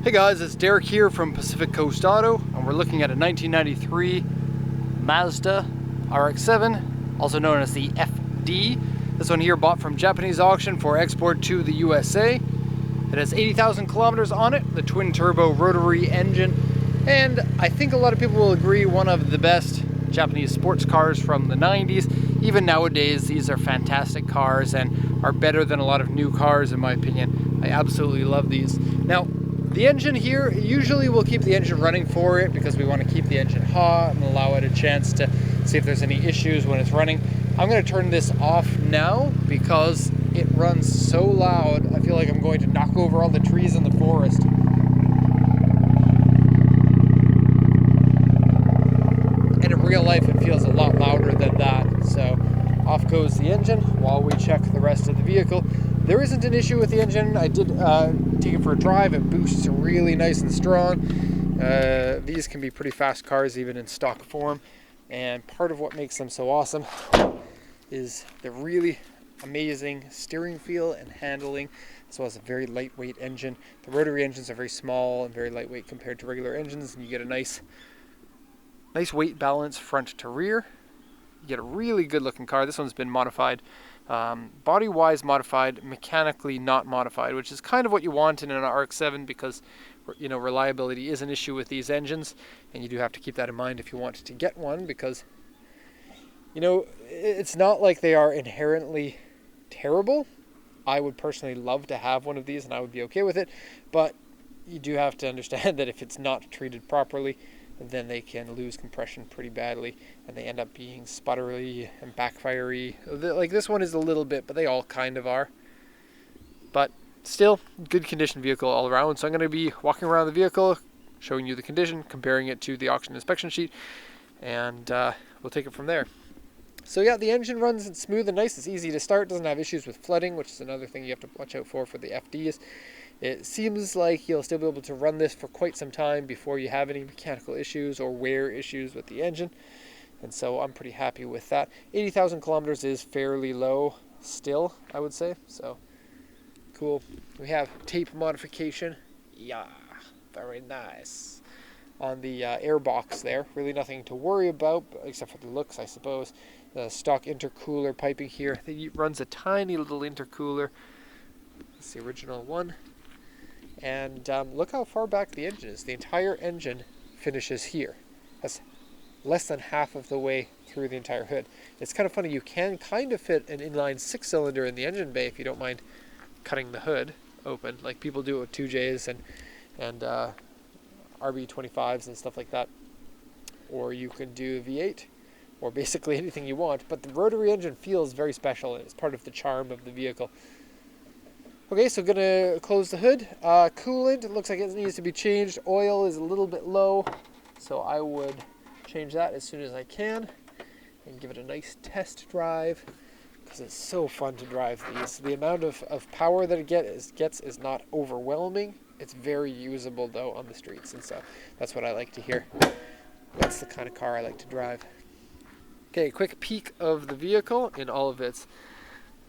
Hey guys, it's Derek here from Pacific Coast Auto, and we're looking at a 1993 Mazda RX-7, also known as the FD. This one here bought from Japanese auction for export to the USA. It has 80,000 kilometers on it, the twin turbo rotary engine, and I think a lot of people will agree one of the best Japanese sports cars from the 90s. Even nowadays, these are fantastic cars and are better than a lot of new cars in my opinion. I absolutely love these. Now, the engine here, usually we'll keep the engine running for it because we want to keep the engine hot and allow it a chance to see if there's any issues when it's running. I'm going to turn this off now because it runs so loud. I feel like I'm going to knock over all the trees in the forest. And in real life it feels a lot louder than that. So off goes the engine while we check the rest of the vehicle. There isn't an issue with the engine. I did take it for a drive. It boosts really nice and strong. These can be pretty fast cars even in stock form. And part of what makes them so awesome is the really amazing steering feel and handling, as well as a very lightweight engine. The rotary engines are very small and very lightweight compared to regular engines, and you get a nice weight balance front to rear. You get a really good looking car. This one's been modified. Body-wise modified, mechanically not modified, which is kind of what you want in an RX-7 because, you know, reliability is an issue with these engines, and you do have to keep that in mind if you want to get one because, you know, it's not like they are inherently terrible. I would personally love to have one of these and I would be okay with it, but you do have to understand that if it's not treated properly, then they can lose compression pretty badly and they end up being sputtery and backfirey. Like this one is a little bit, but they all kind of are. But still, good condition vehicle all around. So I'm going to be walking around the vehicle, showing you the condition, comparing it to the auction inspection sheet, and we'll take it from there. So yeah, the engine runs smooth and nice. It's easy to start, doesn't have issues with flooding, which is another thing you have to watch out for the FDs. It seems like you'll still be able to run this for quite some time before you have any mechanical issues or wear issues with the engine. And so I'm pretty happy with that. 80,000 kilometers is fairly low still, I would say. So cool. We have tape modification. Yeah, very nice. On the air box there, really nothing to worry about except for the looks, I suppose. The stock intercooler piping here. It runs a tiny little intercooler. It's the original one. And look how far back the engine is. The entire engine finishes here. That's less than half of the way through the entire hood. It's kind of funny, you can kind of fit an inline 6-cylinder in the engine bay if you don't mind cutting the hood open, like people do it with 2Js and RB25s and stuff like that. Or you can do V8, or basically anything you want. But the rotary engine feels very special, and it's part of the charm of the vehicle. Okay, so gonna close the hood. Coolant, it looks like it needs to be changed. Oil is a little bit low, so I would change that as soon as I can and give it a nice test drive because it's so fun to drive these. The amount of power that it gets is not overwhelming. It's very usable though on the streets, and so that's what I like to hear. That's the kind of car I like to drive. Okay, quick peek of the vehicle in all of its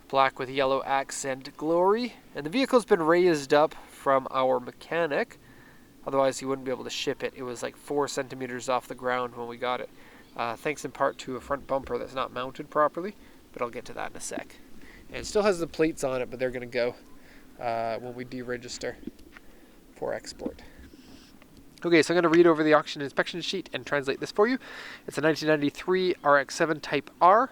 black with yellow accent glory. And the vehicle's been raised up from our mechanic. Otherwise, he wouldn't be able to ship it. It was like 4 centimeters off the ground when we got it. Thanks in part to a front bumper that's not mounted properly, but I'll get to that in a sec. And it still has the plates on it, but they're going to go when we deregister for export. Okay, so I'm going to read over the auction inspection sheet and translate this for you. It's a 1993 RX-7 Type R.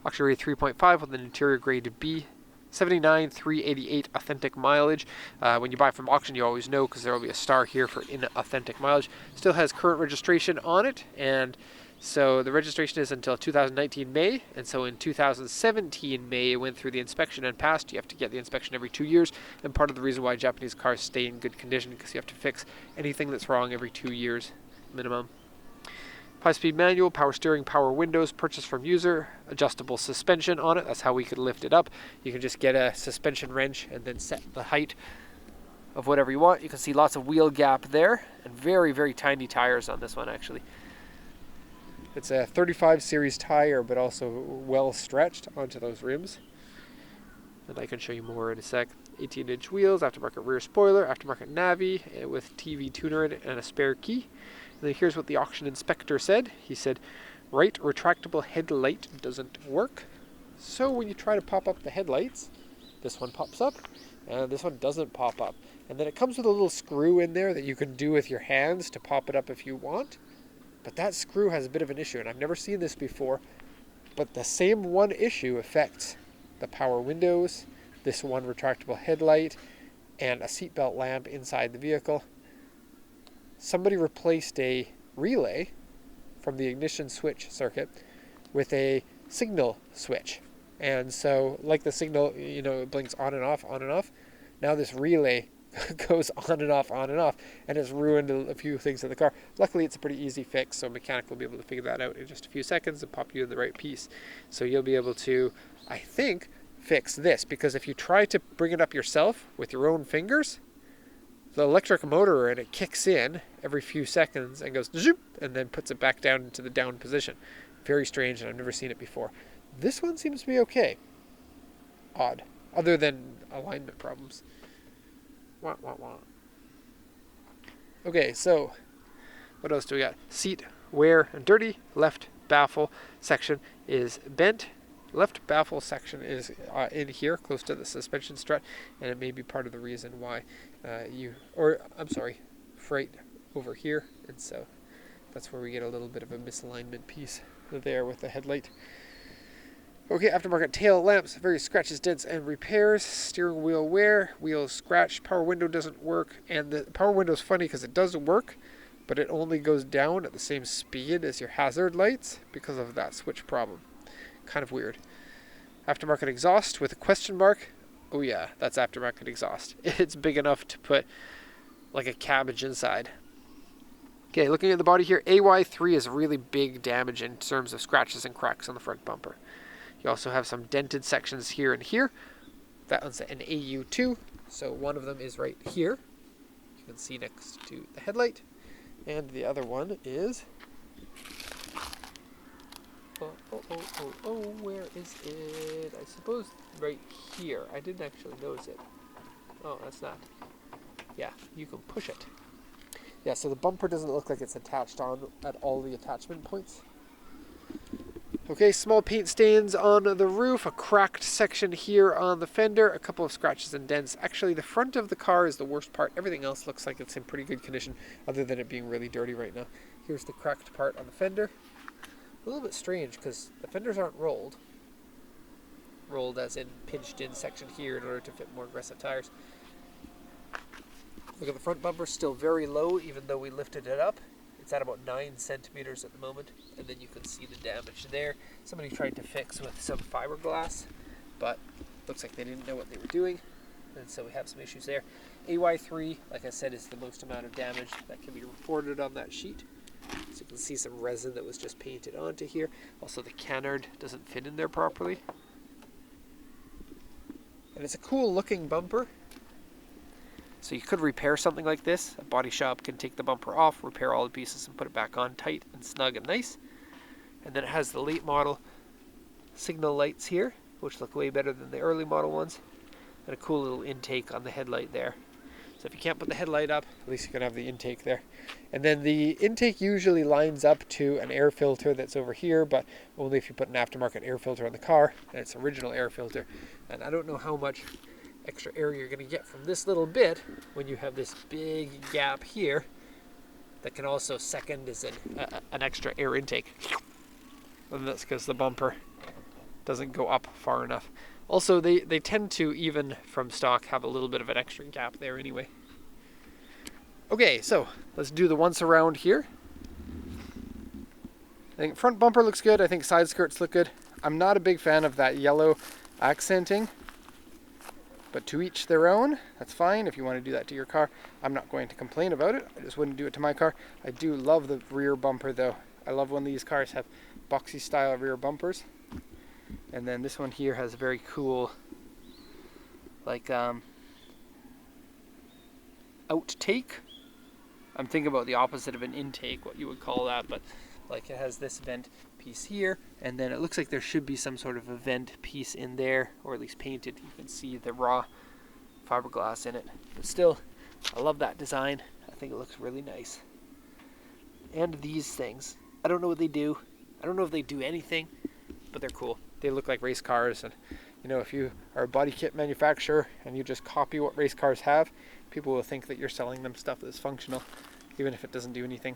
Auction rate 3.5 with an interior grade B, 79,388 authentic mileage. When you buy from auction, you always know because there will be a star here for inauthentic mileage. Still has current registration on it, and so the registration is until 2019 May, and so in 2017 May it went through the inspection and passed. You have to get the inspection every 2 years, and part of the reason why Japanese cars stay in good condition because you have to fix anything that's wrong every 2 years minimum. 5-speed manual, power steering, power windows, purchased from user, adjustable suspension on it. That's how we could lift it up. You can just get a suspension wrench and then set the height of whatever you want. You can see lots of wheel gap there and very, very tiny tires on this one actually. It's a 35 series tire, but also well stretched onto those rims. And I can show you more in a sec. 18-inch wheels, aftermarket rear spoiler, aftermarket Navi with TV tuner in it and a spare key. And then here's what the auction inspector said. He said, right retractable headlight doesn't work. So when you try to pop up the headlights, this one pops up and this one doesn't pop up. And then it comes with a little screw in there that you can do with your hands to pop it up if you want. But that screw has a bit of an issue, and I've never seen this before. But the same one issue affects the power windows, this one retractable headlight, and a seatbelt lamp inside the vehicle. Somebody replaced a relay from the ignition switch circuit with a signal switch. And so, like the signal, it blinks on and off, on and off. Now this relay goes on and off, and it's ruined a few things in the car. Luckily, it's a pretty easy fix, so a mechanic will be able to figure that out in just a few seconds and pop you in the right piece. So you'll be able to, I think, fix this, because if you try to bring it up yourself with your own fingers, the electric motor in it kicks in every few seconds and goes zoop, and then puts it back down into the down position. Very strange, and I've never seen it before. This one seems to be okay. Odd. Other than alignment problems. Wah, wah, wah. Okay, so what else do we got? Seat wear and dirty. Left baffle section is bent. Left baffle section is in here, close to the suspension strut, and it may be part of the reason why freight over here, and so that's where we get a little bit of a misalignment piece there with the headlight. Okay, aftermarket tail lamps, various scratches, dents, and repairs. Steering wheel wear, wheels scratched, power window doesn't work, and the power window is funny because it does work, but it only goes down at the same speed as your hazard lights because of that switch problem. Kind of weird. Aftermarket exhaust with a question mark. Oh yeah, that's aftermarket exhaust. It's big enough to put like a cabbage inside. Okay, looking at the body here, AY3 is really big damage in terms of scratches and cracks on the front bumper. You also have some dented sections here and here. That one's an AU2, so one of them is right here. You can see next to the headlight. And the other one is... where is it? I suppose right here. I didn't actually notice it. Oh, that's not. Yeah, you can push it. Yeah, so the bumper doesn't look like it's attached on at all the attachment points. Okay, small paint stains on the roof, a cracked section here on the fender, a couple of scratches and dents. Actually, the front of the car is the worst part. Everything else looks like it's in pretty good condition, other than it being really dirty right now. Here's the cracked part on the fender. A little bit strange because the fenders aren't rolled. Rolled as in pinched in section here in order to fit more aggressive tires. Look at the front bumper, still very low even though we lifted it up. It's at about 9 centimeters at the moment, and then you can see the damage there. Somebody tried to fix with some fiberglass, but looks like they didn't know what they were doing, and so we have some issues there. AY3, like I said, is the most amount of damage that can be reported on that sheet. So you can see some resin that was just painted onto here. Also, the canard doesn't fit in there properly. And it's a cool looking bumper. So you could repair something like this. A body shop can take the bumper off, repair all the pieces, and put it back on tight and snug and nice. And then it has the late model signal lights here, which look way better than the early model ones. And a cool little intake on the headlight there. So if you can't put the headlight up, at least you can have the intake there. And then the intake usually lines up to an air filter that's over here, but only if you put an aftermarket air filter on the car, and it's original air filter. And I don't know how much extra air you're going to get from this little bit when you have this big gap here that can also second as an extra air intake. And that's because the bumper doesn't go up far enough. Also, they tend to, even from stock, have a little bit of an extra gap there anyway. Okay, so let's do the once around here. I think front bumper looks good. I think side skirts look good. I'm not a big fan of that yellow accenting, but to each their own. That's fine if you want to do that to your car. I'm not going to complain about it. I just wouldn't do it to my car. I do love the rear bumper though. I love when these cars have boxy style rear bumpers. And then this one here has a very cool, like, outtake. I'm thinking about the opposite of an intake, what you would call that, but like it has this vent piece here, and then it looks like there should be some sort of a vent piece in there, or at least painted. You can see the raw fiberglass in it. But still, I love that design. I think it looks really nice. And these things, I don't know what they do. I don't know if they do anything, but they're cool. They look like race cars, and you know, if you are a body kit manufacturer and you just copy what race cars have, people will think that you're selling them stuff that's functional, even if it doesn't do anything.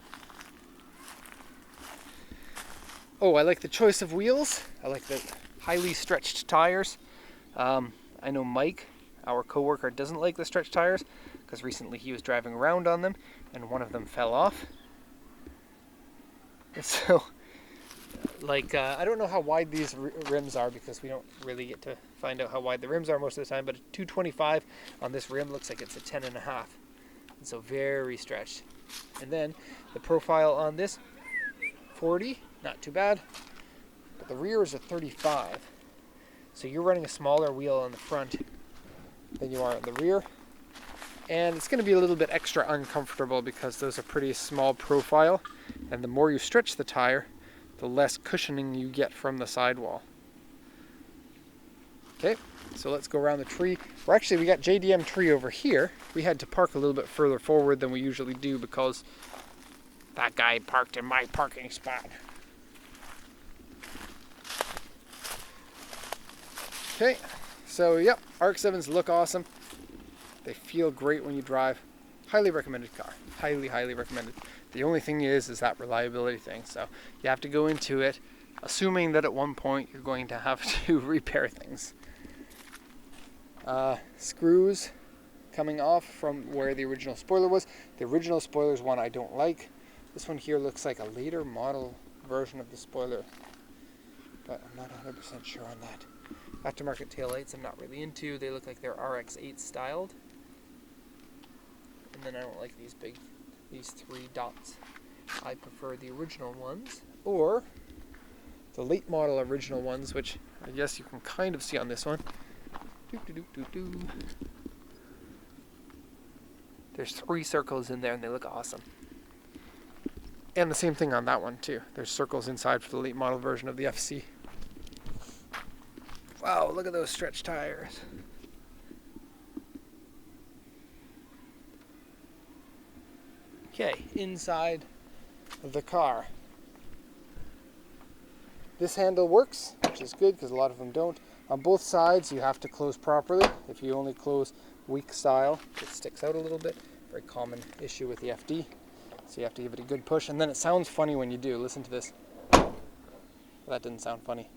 Oh, I like the choice of wheels. I like the highly stretched tires. I know Mike, our coworker, doesn't like the stretched tires because recently he was driving around on them and one of them fell off. And so, like, I don't know how wide these rims are because we don't really get to find out how wide the rims are most of the time, but a 225 on this rim looks like it's a 10.5. And so very stretched. And then the profile on this, 40, not too bad, but the rear is a 35. So you're running a smaller wheel on the front than you are on the rear. And it's going to be a little bit extra uncomfortable because those are pretty small profile. And the more you stretch the tire, the less cushioning you get from the sidewall. Okay, so let's go around the tree. We got JDM tree over here. We had to park a little bit further forward than we usually do because that guy parked in my parking spot. Okay, so yep, RX-7s look awesome. They feel great when you drive. Highly recommended car. Highly, highly recommended. The only thing is that reliability thing. So you have to go into it assuming that at one point you're going to have to repair things. Screws coming off from where the original spoiler was. The original spoiler is one I don't like. This one here looks like a later model version of the spoiler, but I'm not 100% sure on that. Aftermarket taillights I'm not really into. They look like they're RX-8 styled. And then I don't like these three dots. I prefer the original ones, or the late model original ones, which I guess you can kind of see on this one. There's 3 circles in there and they look awesome. And the same thing on that one too. There's circles inside for the late model version of the FC. Wow, look at those stretched tires. Okay, inside the car. This handle works, which is good because a lot of them don't. On both sides, you have to close properly. If you only close weak style, it sticks out a little bit. Very common issue with the FD. So you have to give it a good push, and then it sounds funny when you do. Listen to this. That didn't sound funny.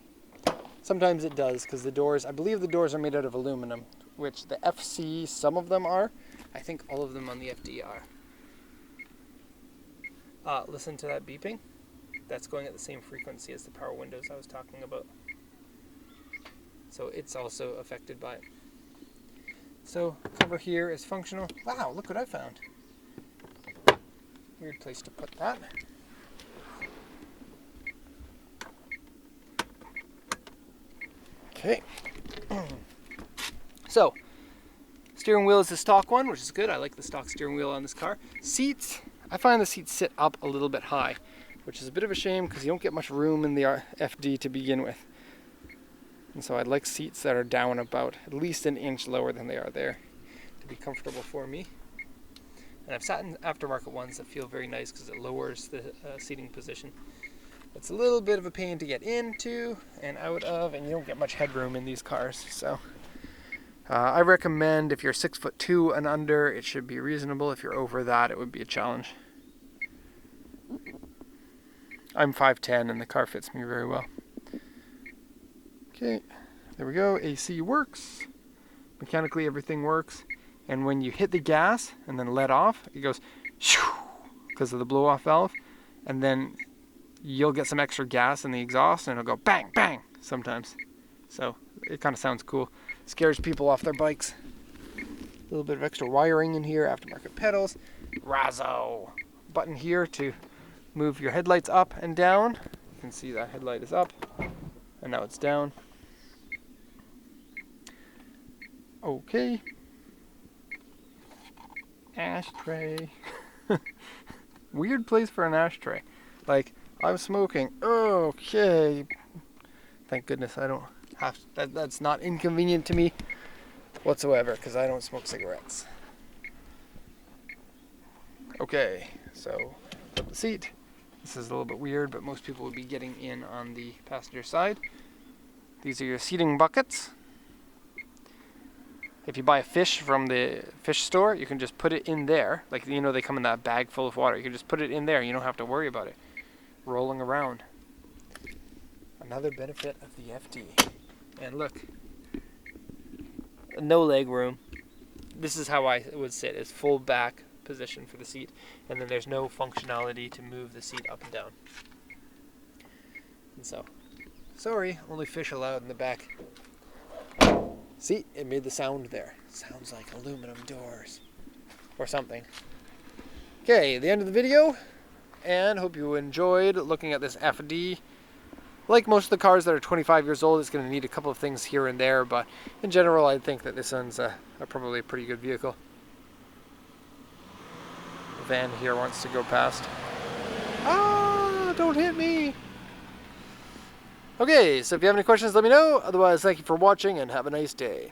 Sometimes it does, because the doors, I believe the doors are made out of aluminum, which the FC, some of them are. I think all of them on the FD are. Listen to that beeping. That's going at the same frequency as the power windows I was talking about. So it's also affected by it. So cover here is functional. Wow, look what I found. Weird place to put that. Okay. So, steering wheel is the stock one, which is good. I like the stock steering wheel on this car. Seats, I find the seats sit up a little bit high, which is a bit of a shame because you don't get much room in the FD to begin with. And so I'd like seats that are down about at least an inch lower than they are there to be comfortable for me. And I've sat in aftermarket ones that feel very nice because it lowers the seating position. It's a little bit of a pain to get into and out of, and you don't get much headroom in these cars. So I recommend if you're 6'2" and under, it should be reasonable. If you're over that, it would be a challenge. I'm 5'10", and the car fits me very well. Okay, there we go. AC works. Mechanically, everything works. And when you hit the gas and then let off, it goes shoo because of the blow-off valve. And then you'll get some extra gas in the exhaust and it'll go bang, bang sometimes. So it kind of sounds cool. Scares people off their bikes. A little bit of extra wiring in here, aftermarket pedals. Razzo. Button here to move your headlights up and down. You can see that headlight is up and now it's down. Okay. Ashtray. Weird place for an ashtray. Like, I'm smoking. Okay. Thank goodness I don't have to, that's not inconvenient to me. whatsoever because I don't smoke cigarettes. Okay, so flip the seat. This is a little bit weird, but most people would be getting in on the passenger side. These are your seating buckets. If you buy a fish from the fish store, you can just put it in there. Like, you know, they come in that bag full of water. You can just put it in there. You don't have to worry about it rolling around. Another benefit of the FD. And look, no leg room. This is how I would sit, is full back position for the seat. And then there's no functionality to move the seat up and down. And so, sorry, only fish allowed in the back. See, it made the sound there. Sounds like aluminum doors or something. Okay, the end of the video, and hope you enjoyed looking at this FD. Like most of the cars that are 25 years old, it's going to need a couple of things here and there, but in general, I think that this one's probably a pretty good vehicle. The van here wants to go past. Ah, don't hit me! Okay, so if you have any questions, let me know. Otherwise, thank you for watching and have a nice day.